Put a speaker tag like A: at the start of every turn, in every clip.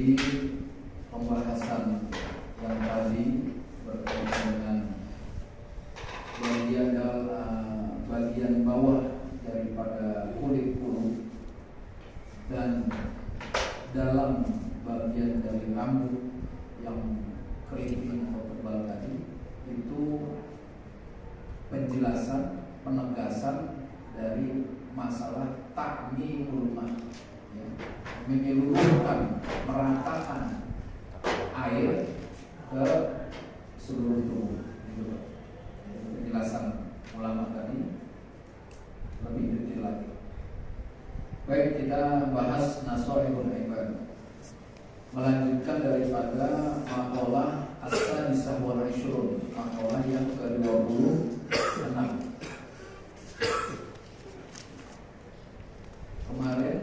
A: Jadi pembahasan yang tadi berkaitan dengan bagian bawah daripada kulit bulu dan dalam bagian dari rambut yang keriting atau tebal tadi, itu penjelasan, penegasan dari masalah takmimul ma, ya, menyeluruhkan, meratakan air ke seluruh tubuh. Itu penjelasan ulama tadi lebih detail lagi. Baik, kita bahas Nasoihul Ibad. Melanjutkan daripada maqalah as-sadisah wal 20, maqalah yang ke-26. Kemarin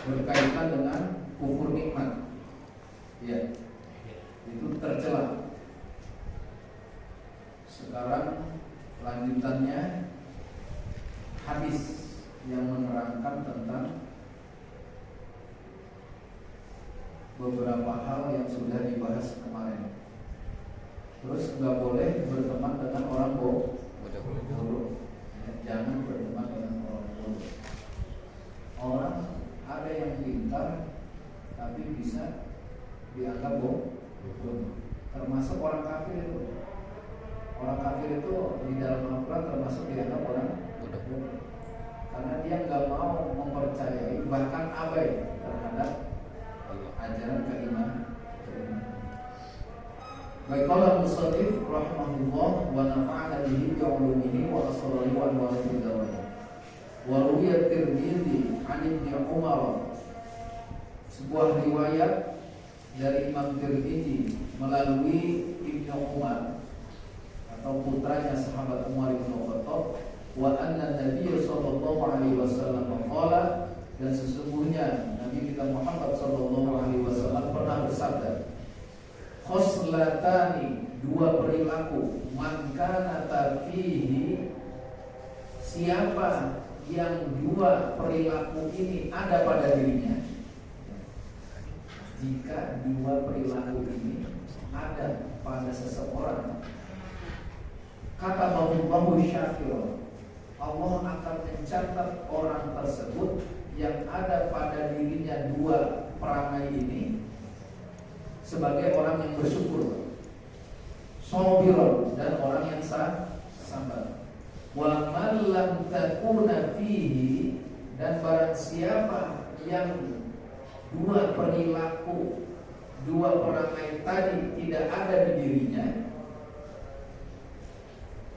A: berkaitan dengan kufur nikmat, ya, itu tercela. Sekarang lanjutannya hadis yang menerangkan tentang beberapa hal yang sudah dibahas kemarin. Terus nggak boleh berteman dengan orang bodoh. Ya, jangan berteman dengan orang bodoh. Orang ada yang pintar tapi bisa dianggap bodoh. Termasuk orang kafir itu. Orang kafir itu di dalam Al-Quran termasuk dianggap orang bodoh, karena dia nggak mau mempercayai, bahkan abai terhadap ajaran keimanan. Baik, qala musannif rahimahullah wa nafa'ana bihi wa ulumihi wa asrarihi wa anwarihi dawaihi. Wa ruwiyat Tirmidzi 'an Ibnu Umar, sebuah riwayat dari Imam Tirmidzi melalui Ibnu Umar atau putranya sahabat Umar bin Khattab, wa anna Nabiy sallallahu alaihi wasallam qala, dan sesungguhnya Nabi kita Muhammad sallallahu alaihi wasallam pernah bersabda, khoslatani, dua perilaku, man kana fihi, siapa yang dua perilaku ini ada pada dirinya. Jika dua perilaku ini ada pada seseorang, kata Allahu syakir, Allah akan mencatat orang tersebut yang ada pada dirinya dua perangai ini sebagai orang yang bersyukur, sabir, dan orang yang sabar. Wa man lam takuna fihi, dan barang siapa yang dua perilaku, dua perangai tadi tidak ada di dirinya,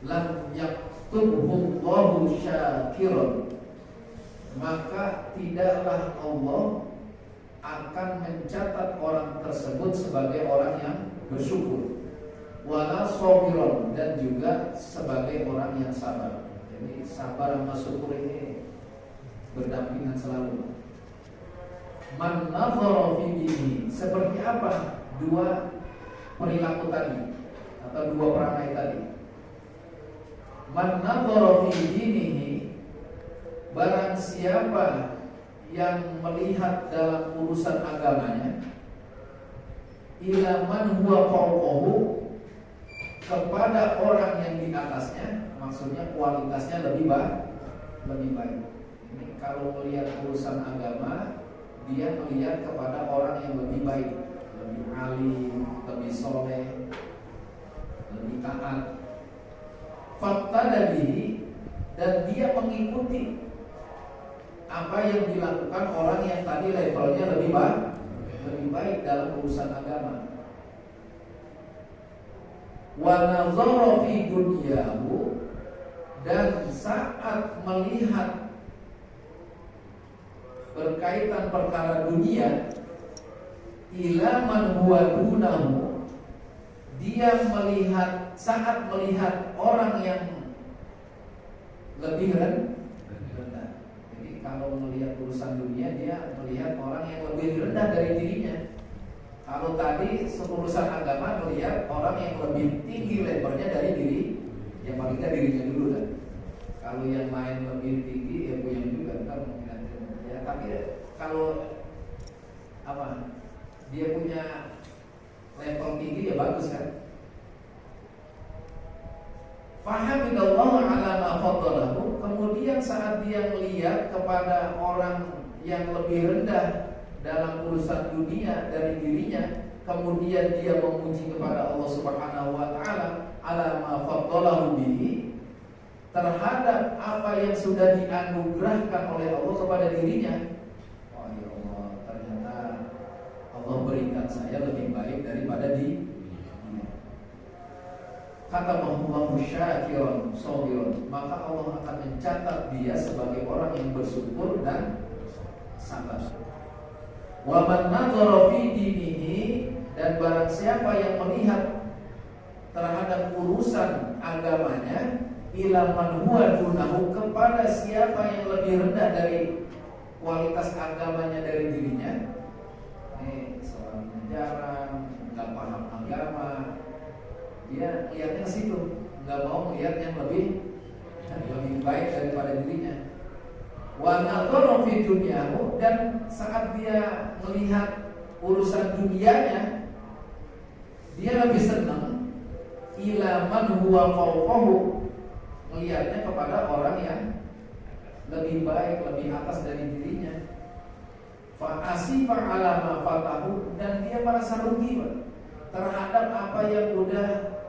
A: lam yaktubhu Allahu syakiran, maka tidaklah Allah akan mencatat orang tersebut sebagai orang yang bersyukur, wala sabiran, dan juga sebagai orang yang sabar. Jadi sabar sama syukur ini berdampingan selalu. Man nadhara fi dinihi, seperti apa dua perilaku tadi atau dua perangai tadi? Man nadhara fi dinihi, barang siapa yang melihat dalam urusan agamanya, ila man huwa fawqahu, kepada orang yang di atasnya, maksudnya kualitasnya lebih baik. Ini kalau melihat urusan agama, dia melihat kepada orang yang lebih baik, lebih alim, lebih soleh, lebih taat. Faqtadabihi, dan dia mengikuti apa yang dilakukan orang yang tadi levelnya lebih baik dalam urusan agama. Wa nazara fi dunyahu, dan saat melihat berkaitan perkara dunia, ila man huwa dunahu, dia melihat, saat melihat orang yang lebih rendah. Jadi kalau melihat urusan dunia, dia melihat orang yang lebih rendah dari dirinya. Kalau tadi urusan agama melihat orang yang lebih tinggi levelnya dari diri, yang paling tidak dirinya dulu kan. Kalau yang lain lebih tinggi ya puyeng juga kan mungkin ya. Tapi kalau apa dia punya level tinggi ya bagus kan. Fahamidallah ala ma faddalahu. Kemudian saat dia melihat kepada orang yang lebih rendah dalam urusan dunia dari dirinya, kemudian dia memuji kepada Allah Subhanahu wa taala ala ma faddalahu bihi, terhadap apa yang sudah dianugerahkan oleh Allah kepada dirinya. Oh ya Allah, ternyata Allah berikan saya lebih baik daripada dia. Kata Muhammad syakiron sabiron, maka Allah akan mencatat dia sebagai orang yang bersyukur dan sabar. Wa man nadzara fi dinihi, dan barang siapa yang melihat terhadap urusan agamanya, ila man huwa dunahu, kepada siapa yang lebih rendah dari kualitas agamanya dari dirinya. Seorang yang jarang, nggak paham agama, dia lihatnya ke situ, nggak mau melihat yang lebih baik daripada dirinya. Wa nadzara fi dunyahu, dan saat dia melihat urusan dunianya, dia lebih senang ila man huwa fawqahu, melihatnya kepada orang yang lebih baik, lebih atas dari dirinya. Fa asifa ala ma fatahu, dan dia merasa rugi terhadap apa yang udah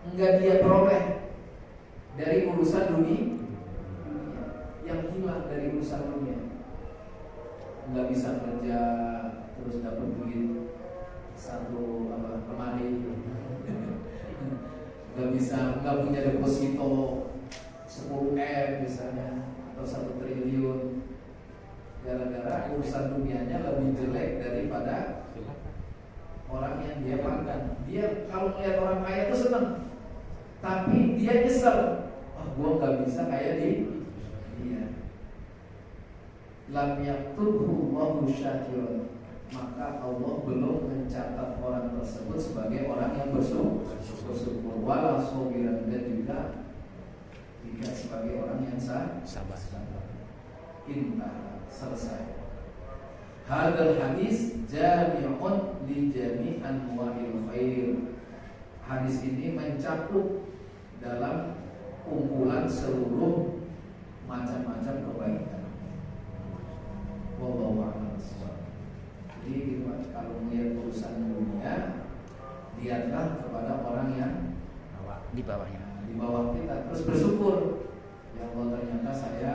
A: enggak dia peroleh dari urusan dunia, yang hilang dari urusan dunia. Enggak bisa kerja terus dapat duit satu lemari, enggak punya deposito 10M misalnya atau 1 triliun, gara-gara urusan dunianya lebih jelek daripada orang yang dia makan. Dia kalau melihat orang kaya itu senang, tapi dia nyesel, gua nggak bisa kayak dia. Lam yaktubhu wa syakirun, maka Allah belum mencatat orang tersebut sebagai orang yang bersyukur, wala sabiran, dan juga tidak sebagai orang yang sabar. Intah, selesai. Hadal hadis jami'un li jami' anwa'il khair. Hadis ini mencakup dalam kumpulan seluruh macam-macam kebaikan. Wallahu a'lam. Jadi gitu, kalau melihat urusan dunia, lihatlah kepada orang yang
B: di bawahnya,
A: di bawah kita, terus bersyukur. Ya Allah, ternyata saya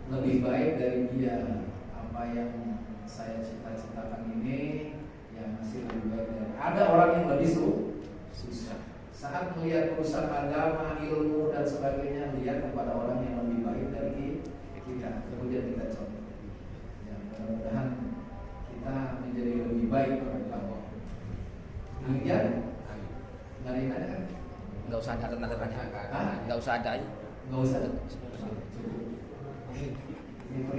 A: lebih baik dari dia. Apa yang saya cita-citakan ini yang masih lebih baik dari ada orang yang lebih susah. Saat melihat urusan agama, ilmu dan sebagainya, lihat kepada orang yang lebih baik dari kita, kemudian kita contoh. Ya, mudah-mudahan kita menjadi lebih baik kepada Allah. Kemudian nggak ada kan?
B: Nggak usah ada tanda tanya. Nggak usah ada.
A: Nggak usah. Cukup.